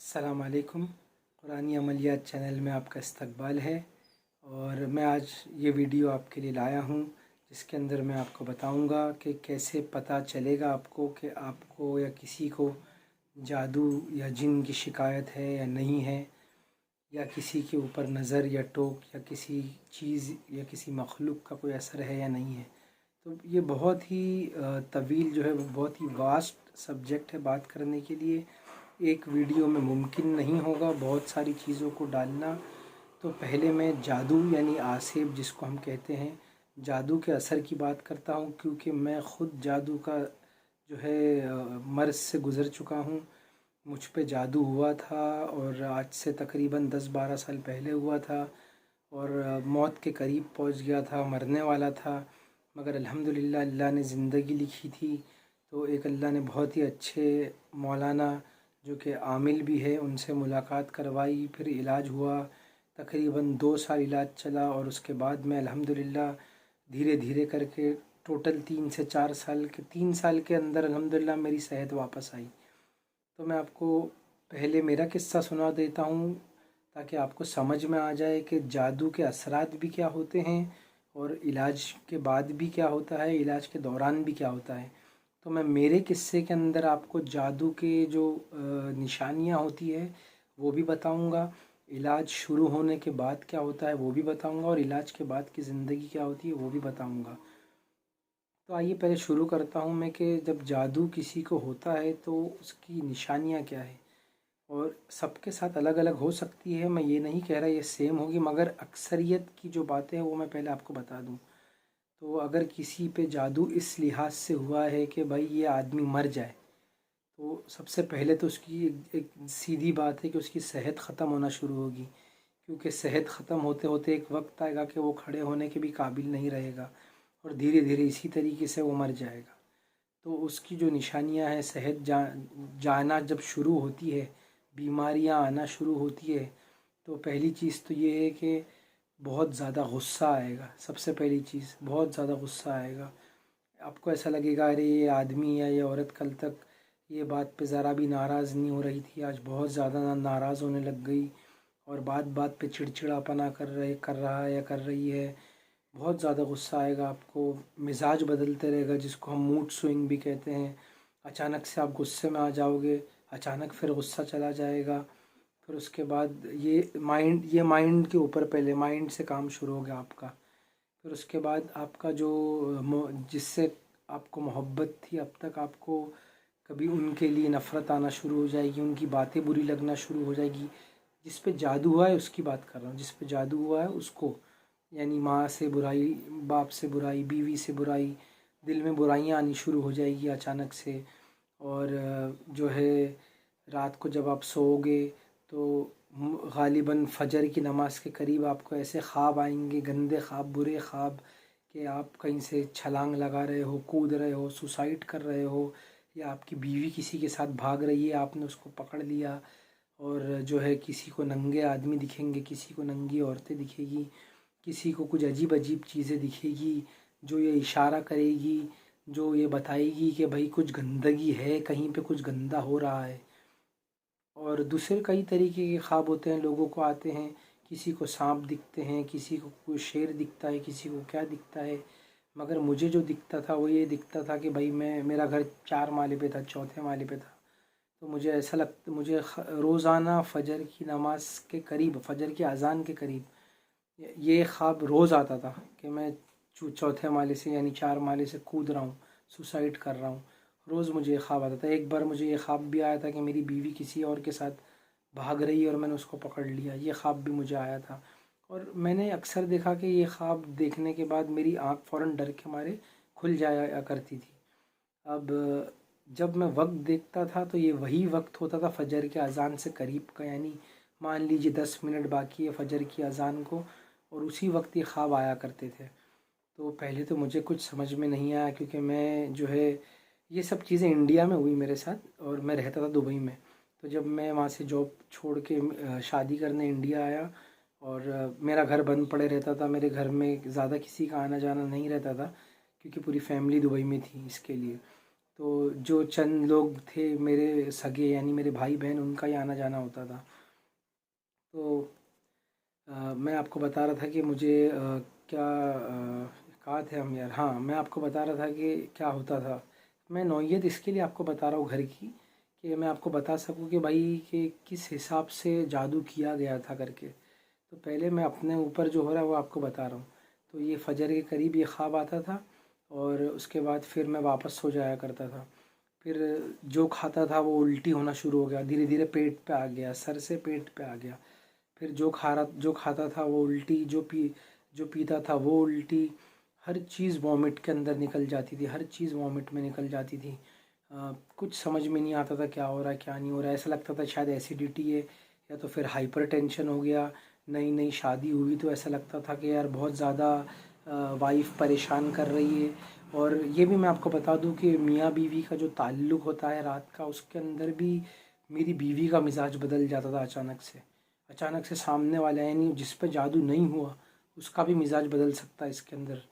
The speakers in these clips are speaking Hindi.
अस्सलाम वालेकुम। कुरानी अमलियात चैनल में आपका इस्तकबाल है और मैं आज ये वीडियो आपके लिए लाया हूँ जिसके अंदर मैं आपको बताऊँगा कि कैसे पता चलेगा आपको कि आपको या किसी को जादू या जिन की शिकायत है या नहीं है, या किसी के ऊपर नज़र या टोक या किसी चीज़ या किसी मखलूक का कोई असर है या नहीं है। तो ये बहुत ही तवील जो है वो बहुत ही वास्ट सब्जेक्ट है बात करने के लिए। एक वीडियो में मुमकिन नहीं होगा बहुत सारी चीज़ों को डालना। तो पहले मैं जादू यानी आसेब जिसको हम कहते हैं, जादू के असर की बात करता हूँ, क्योंकि मैं ख़ुद जादू का जो है मर्ज़ से गुज़र चुका हूँ। मुझ पे जादू हुआ था और आज से तकरीबन 10-12 साल पहले हुआ था और मौत के करीब पहुँच गया था, मरने वाला था, मगर अल्हम्दुलिल्लाह अल्लाह ने ज़िंदगी लिखी थी। तो एक अल्लाह ने बहुत ही अच्छे मौलाना जो कि आमिल भी है उनसे मुलाकात करवाई, फिर इलाज हुआ। तकरीबन 2 साल इलाज चला और उसके बाद मैं अल्हम्दुलिल्लाह धीरे धीरे करके टोटल 3 साल के अंदर अल्हम्दुलिल्लाह मेरी सेहत वापस आई। तो मैं आपको पहले मेरा किस्सा सुना देता हूँ ताकि आपको समझ में आ जाए कि जादू के असरात भी क्या होते हैं और इलाज के बाद भी क्या होता है, इलाज के दौरान भी क्या होता है। तो मैं मेरे किस्से के अंदर आपको जादू के जो निशानियाँ होती है वो भी बताऊंगा, इलाज शुरू होने के बाद क्या होता है वो भी बताऊंगा, और इलाज के बाद की ज़िंदगी क्या होती है वो भी बताऊंगा। तो आइए पहले शुरू करता हूँ मैं कि जब जादू किसी को होता है तो उसकी निशानियाँ क्या है, और सबके साथ अलग अलग हो सकती है। मैं ये नहीं कह रहा ये सेम होगी, मगर अक्सरियत की जो बातें हैं वो मैं पहले आपको बता दूँ। तो अगर किसी पे जादू इस लिहाज से हुआ है कि भाई ये आदमी मर जाए, तो सबसे पहले तो उसकी एक सीधी बात है कि उसकी सेहत ख़त्म होना शुरू होगी, क्योंकि सेहत ख़त्म होते होते एक वक्त आएगा कि वो खड़े होने के भी काबिल नहीं रहेगा और धीरे धीरे इसी तरीके से वो मर जाएगा। तो उसकी जो निशानियां हैं, सेहत जाना जब शुरू होती है, बीमारियां आना शुरू होती है, तो पहली चीज़ तो ये है कि बहुत ज़्यादा गुस्सा आएगा। सबसे पहली चीज़, बहुत ज़्यादा गुस्सा आएगा। आपको ऐसा लगेगा अरे ये आदमी या ये औरत कल तक ये बात पे ज़रा भी नाराज़ नहीं हो रही थी, आज बहुत ज़्यादा नाराज़ होने लग गई और बात बात पे चिड़चिड़ापना कर रहा है या कर रही है। बहुत ज़्यादा गुस्सा आएगा आपको, मिजाज बदलते रहेगा जिसको हम मूड स्विंग भी कहते हैं। अचानक से आप गुस्से में आ जाओगे, अचानक फिर गुस्सा चला जाएगा। फिर उसके बाद ये माइंड के ऊपर, पहले माइंड से काम शुरू हो गया आपका। फिर उसके बाद आपका जो जिससे आपको मोहब्बत थी अब तक, आपको कभी उनके लिए नफ़रत आना शुरू हो जाएगी, उनकी बातें बुरी लगना शुरू हो जाएगी। जिस पे जादू हुआ है उसकी बात कर रहा हूँ, जिस पे जादू हुआ है उसको, यानी माँ से बुराई, बाप से बुराई, बीवी से बुराई, दिल में बुराइयाँ आनी शुरू हो जाएगी अचानक से। और जो है रात को जब आप सोओगे तो गालिबन फजर की नमाज़ के करीब आपको ऐसे ख्वाब आएंगे, गंदे ख्वाब, बुरे ख्वाब, कि आप कहीं से छलांग लगा रहे हो, कूद रहे हो, सुसाइड कर रहे हो, या आपकी बीवी किसी के साथ भाग रही है, आपने उसको पकड़ लिया, और जो है किसी को नंगे आदमी दिखेंगे, किसी को नंगी औरतें दिखेगी, किसी को कुछ अजीब अजीब चीज़ें दिखेगी जो ये इशारा करेगी, जो ये बताएगी कि भाई कुछ गंदगी है, कहीं पे कुछ गंदा हो रहा है। और दूसरे कई तरीके के ख्वाब होते हैं, लोगों को आते हैं, किसी को सांप दिखते हैं, किसी को कोई शेर दिखता है, किसी को क्या दिखता है। मगर मुझे जो दिखता था वो ये दिखता था कि भाई मेरा घर 4 माले पे था, चौथे माले पे था। तो मुझे ऐसा लगता, मुझे रोज़ाना फ़जर की नमाज के करीब, फ़जर की अज़ान के करीब ये ख्वाब रोज़ आता था कि मैं चौथे माले से यानी 4 माले से कूद रहा हूँ, सुसाइड कर रहा हूँ। रोज़ मुझे ये ख्वाब आता था। एक बार मुझे ये ख्वाब भी आया था कि मेरी बीवी किसी और के साथ भाग रही है और मैंने उसको पकड़ लिया, ये ख्वाब भी मुझे आया था। और मैंने अक्सर देखा कि ये ख्वाब देखने के बाद मेरी आँख फ़ौरन डर के मारे खुल जाया करती थी। अब जब मैं वक्त देखता था तो ये वही वक्त होता था फ़जर के अज़ान से करीब का, यानी मान लीजिए 10 मिनट बाकी है फ़जर की अज़ान को, और उसी वक्त ये ख्वाब आया करते थे। तो पहले तो मुझे कुछ समझ में नहीं आया, क्योंकि मैं जो है ये सब चीज़ें इंडिया में हुई मेरे साथ और मैं रहता था दुबई में। तो जब मैं वहाँ से जॉब छोड़ के शादी करने इंडिया आया और मेरा घर बंद पड़े रहता था, मेरे घर में ज़्यादा किसी का आना जाना नहीं रहता था क्योंकि पूरी फैमिली दुबई में थी इसके लिए। तो जो चंद लोग थे मेरे सगे यानी मेरे भाई बहन, उनका ही आना जाना होता था। तो मैं आपको बता रहा था कि मुझे क्या कहाँ थे हम यार, हाँ मैं आपको बता रहा था कि क्या होता था। मैं नौयत इसके लिए आपको बता रहा हूँ घर की, कि मैं आपको बता सकूँ कि भाई कि किस हिसाब से जादू किया गया था करके। तो पहले मैं अपने ऊपर जो हो रहा है वो आपको बता रहा हूँ। तो ये फजर के करीब ये ख्वाब आता था, और उसके बाद फिर मैं वापस सो जाया करता था। फिर जो खाता था वो उल्टी होना शुरू हो गया, धीरे धीरे पेट पे आ गया, सर से पेट पे आ गया। फिर जो खाता था वो उल्टी, जो पीता था वो उल्टी। हर चीज़ वॉमिट के अंदर निकल जाती थी, हर चीज़ वॉमिट में निकल जाती थी। कुछ समझ में नहीं आता था क्या हो रहा है क्या नहीं हो रहा है। ऐसा लगता था शायद एसिडिटी है, या तो फिर हाइपरटेंशन हो गया। नई नई शादी हुई तो ऐसा लगता था कि यार बहुत ज़्यादा वाइफ परेशान कर रही है। और ये भी मैं आपको बता दूं कि मियाँ बीवी का जो ताल्लुक़ होता है रात का, उसके अंदर भी मेरी बीवी का मिजाज बदल जाता था अचानक से। अचानक से सामने वाला यानी जिस पे जादू नहीं हुआ उसका भी मिजाज बदल सकता है इसके अंदर।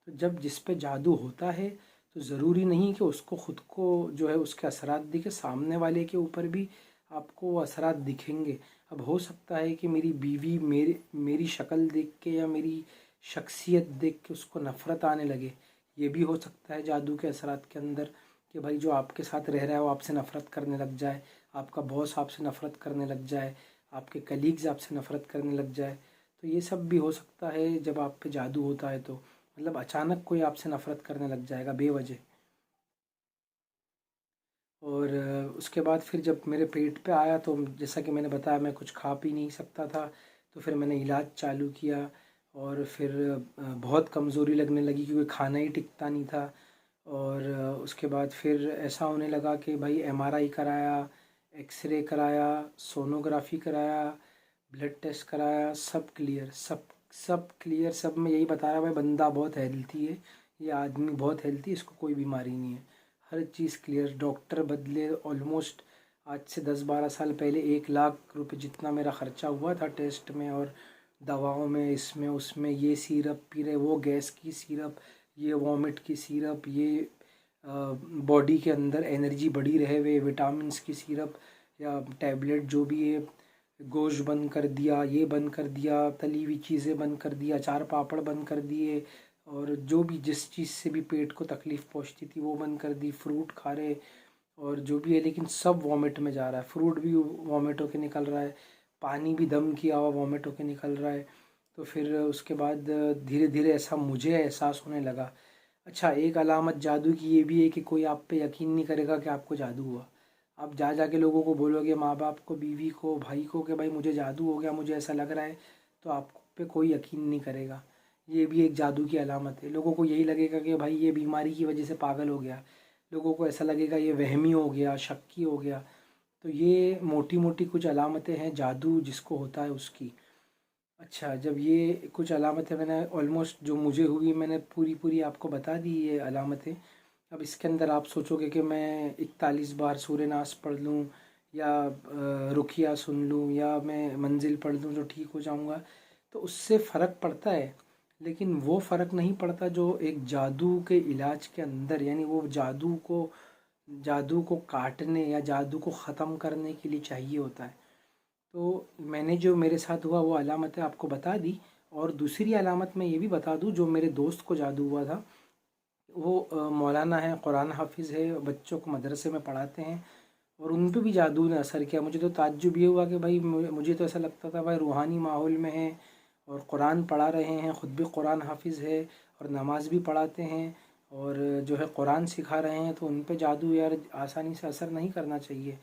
तो जब जिस पे जादू होता है तो ज़रूरी नहीं कि उसको ख़ुद को जो है उसके असरात दिखे, सामने वाले के ऊपर भी आपको वो असरात दिखेंगे। अब हो सकता है कि मेरी बीवी मेरी शक्ल देख के या मेरी शख्सियत देख के उसको नफ़रत आने लगे। ये भी हो सकता है जादू के असरात के अंदर, कि भाई जो आपके साथ रह रहा है वो आपसे नफ़रत करने लग जाए, आपका बॉस आपसे नफ़रत करने लग जाए, आपके कलीग्स आपसे नफ़रत करने लग जाए। तो ये सब भी हो सकता है जब आप पे जादू होता है, तो मतलब अचानक कोई आपसे नफ़रत करने लग जाएगा बेवजह। और उसके बाद फिर जब मेरे पेट पे आया तो जैसा कि मैंने बताया मैं कुछ खा पी नहीं सकता था। तो फिर मैंने इलाज चालू किया, और फिर बहुत कमज़ोरी लगने लगी क्योंकि खाना ही टिकता नहीं था। और उसके बाद फिर ऐसा होने लगा कि भाई एमआरआई कराया, एक्सरे कराया, सोनोग्राफ़ी कराया, ब्लड टेस्ट कराया, सब क्लियर, सब क्लियर। सब में यही बता रहा भाई बंदा बहुत हेल्थी है, ये आदमी बहुत हेल्थी है, इसको कोई बीमारी नहीं है। हर चीज़ क्लियर, डॉक्टर बदले ऑलमोस्ट। आज से 10-12 साल पहले 1 लाख रुपए जितना मेरा ख़र्चा हुआ था टेस्ट में और दवाओं में, इसमें उसमें, ये सिरप पी रहे, वो गैस की सिरप, ये वॉमिट की सिरप, ये बॉडी के अंदर एनर्जी बढ़ी रहे वे विटामिन्स की सिरप या टैबलेट जो भी है। गोश्त बंद कर दिया, ये बंद कर दिया, तली हुई चीज़ें बंद कर दिया, अचार पापड़ बंद कर दिए, और जो भी जिस चीज़ से भी पेट को तकलीफ़ पहुंचती थी वो बंद कर दी, फ्रूट खा रहे और जो भी है, लेकिन सब वॉमिट में जा रहा है। फ्रूट भी वॉमिट होके निकल रहा है, पानी भी दम किया हुआ वॉमिट होके निकल रहा है। तो फिर उसके बाद धीरे धीरे ऐसा मुझे एहसास होने लगा। अच्छा, एक अलामत जादू की ये भी है कि कोई आप पे यकीन नहीं करेगा कि आपको जादू हुआ। आप जा के लोगों को बोलोगे, माँ बाप को, बीवी को, भाई को, कि भाई मुझे जादू हो गया, मुझे ऐसा लग रहा है, तो आप पे कोई यकीन नहीं करेगा। ये भी एक जादू की अलामत है। लोगों को यही लगेगा कि भाई ये बीमारी की वजह से पागल हो गया, लोगों को ऐसा लगेगा ये वहमी हो गया, शक्की हो गया। तो ये मोटी मोटी कुछ अलामतें हैं जादू जिसको होता है उसकी। अच्छा, जब ये कुछ अलामतें मैंने ऑलमोस्ट जो मुझे हुई मैंने पूरी पूरी आपको बता दी ये अलामतें। अब इसके अंदर आप सोचोगे कि मैं 41 बार सूर्य नाश पढ़ लूँ, या रुकिया सुन लूँ, या मैं मंजिल पढ़ लूँ तो ठीक हो जाऊँगा, तो उससे फ़र्क पड़ता है। लेकिन वो फ़र्क नहीं पड़ता जो एक जादू के इलाज के अंदर, यानी वो जादू को काटने या जादू को ख़त्म करने के लिए चाहिए होता है। तो मैंने जो मेरे साथ हुआ वो अलामतें आपको बता दी। और दूसरी अलामत मैं ये भी बता दूँ, जो मेरे दोस्त को जादू हुआ था, वो मौलाना है, कुरान हाफिज़ है, बच्चों को मदरसे में पढ़ाते हैं, और उन पे भी जादू ने असर किया। मुझे तो ताज्जुब ये हुआ कि भाई मुझे तो ऐसा लगता था भाई रूहानी माहौल में है और कुरान पढ़ा रहे हैं, ख़ुद भी कुरान हाफिज़ है और नमाज भी पढ़ाते हैं और जो है कुरान सिखा रहे हैं, तो उन पे जादू यार आसानी से असर नहीं करना चाहिए।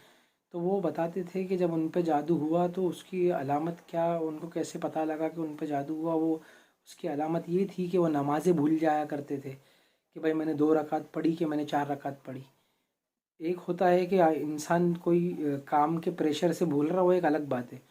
तो वो बताते थे कि जब उन पे जादू हुआ तो उसकी अलामत क्या, उनको कैसे पता लगा कि उन पे जादू हुआ, वो उसकी अलामत ये थी कि वो नमाज़ें भूल जाया करते थे, कि भाई मैंने 2 रकात पढ़ी कि मैंने 4 रकात पढ़ी। एक होता है कि इंसान कोई काम के प्रेशर से भूल रहा हो, एक अलग बात है।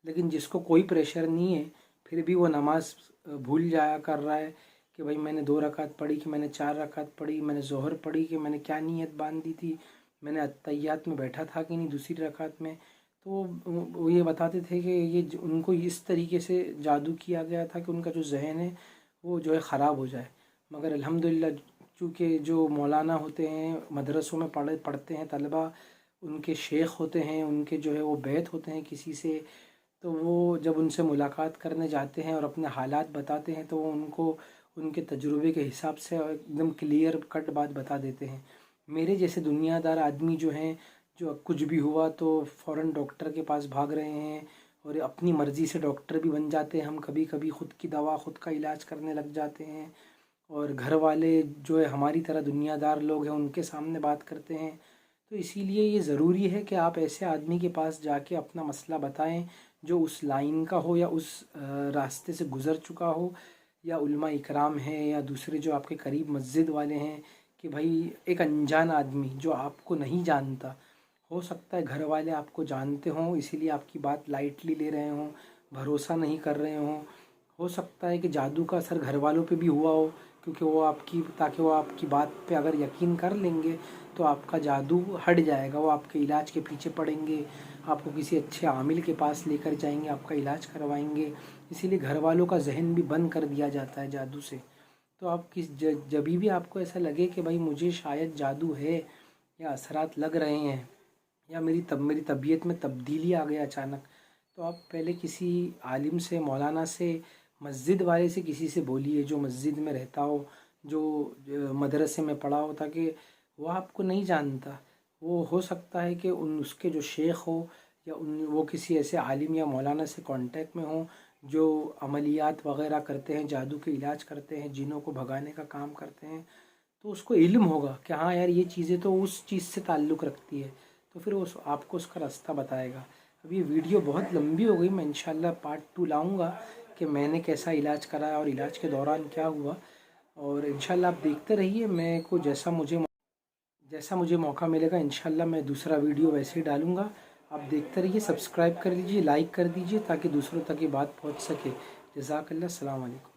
लेकिन जिसको कोई प्रेशर नहीं है फिर भी वो नमाज भूल जाया कर रहा है, कि भाई मैंने 2 रकात पढ़ी कि मैंने 4 रकात पढ़ी, मैंने ज़ोहर पढ़ी कि मैंने क्या नीयत बांधी थी, मैंने अत्तहियात में बैठा था कि नहीं दूसरी रकात में। तो वो ये बताते थे कि ये उनको इस तरीके से जादू किया गया था कि उनका जो जहन है वो जो है ख़राब हो जाए। मगर अल्हम्दुलिल्लाह चूँकि जो मौलाना होते हैं मदरसों में पढ़ते हैं तलबा, उनके शेख होते हैं, उनके जो है वो बैत होते हैं किसी से, तो वो जब उनसे मुलाकात करने जाते हैं और अपने हालात बताते हैं तो वो उनको उनके तजुर्बे के हिसाब से एकदम क्लियर कट बात बता देते हैं। मेरे जैसे दुनियादार आदमी जो हैं, जो कुछ भी हुआ तो फ़ौरन डॉक्टर के पास भाग रहे हैं और अपनी मर्ज़ी से डॉक्टर भी बन जाते हैं। हम कभी कभी ख़ुद की दवा ख़ुद का इलाज करने लग जाते हैं और घर वाले जो है हमारी तरह दुनियादार लोग हैं उनके सामने बात करते हैं। तो इसीलिए ये ज़रूरी है कि आप ऐसे आदमी के पास जाके अपना मसला बताएं जो उस लाइन का हो या उस रास्ते से गुज़र चुका हो, या उलमा इकराम है या दूसरे जो आपके करीब मस्जिद वाले हैं, कि भाई एक अनजान आदमी जो आपको नहीं जानता, हो सकता है घर वाले आपको जानते हों इसीलिए आपकी बात लाइटली ले रहे हों, भरोसा नहीं कर रहे हों। हो सकता है कि जादू का असर घर वालों पे भी हुआ हो, क्योंकि वो आपकी बात पे अगर यकीन कर लेंगे तो आपका जादू हट जाएगा, वो आपके इलाज के पीछे पड़ेंगे, आपको किसी अच्छे आमिल के पास लेकर जाएंगे, आपका इलाज करवाएंगे। इसीलिए घर वालों का जहन भी बंद कर दिया जाता है जादू से। तो आप जब भी आपको ऐसा लगे कि भाई मुझे शायद जादू है या असरात लग रहे हैं या मेरी तबीयत में तब्दीली आ गई अचानक, तो आप पहले किसी आलिम से, मौलाना से, मस्जिद वाले से, किसी से बोलिए जो मस्जिद में रहता हो, जो मदरसे में पढ़ा हो, ताकि वो आपको नहीं जानता, वो हो सकता है कि उसके जो शेख हो या वो किसी ऐसे आलिम या मौलाना से कांटेक्ट में हो जो अमलियात वगैरह करते हैं, जादू के इलाज करते हैं, जिनों को भगाने का काम करते हैं। तो उसको इल्म होगा कि हाँ यार ये चीज़ें तो उस चीज़ से ताल्लुक़ रखती है, तो फिर उस आपको उसका रास्ता बताएगा। अब ये वीडियो बहुत लंबी हो गई, मैं इंशाल्लाह पार्ट 2 लाऊंगा कि मैंने कैसा इलाज कराया और इलाज के दौरान क्या हुआ। और इंशाल्लाह आप देखते रहिए, मैं को जैसा मुझे मौका मिलेगा इंशाल्लाह मैं दूसरा वीडियो वैसे ही डालूँगा। आप देखते रहिए, सब्सक्राइब कर दीजिए, लाइक कर दीजिए ताकि दूसरों तक ये बात पहुँच सके। जज़ाकल्लाह, अस्सलाम वालेकुम।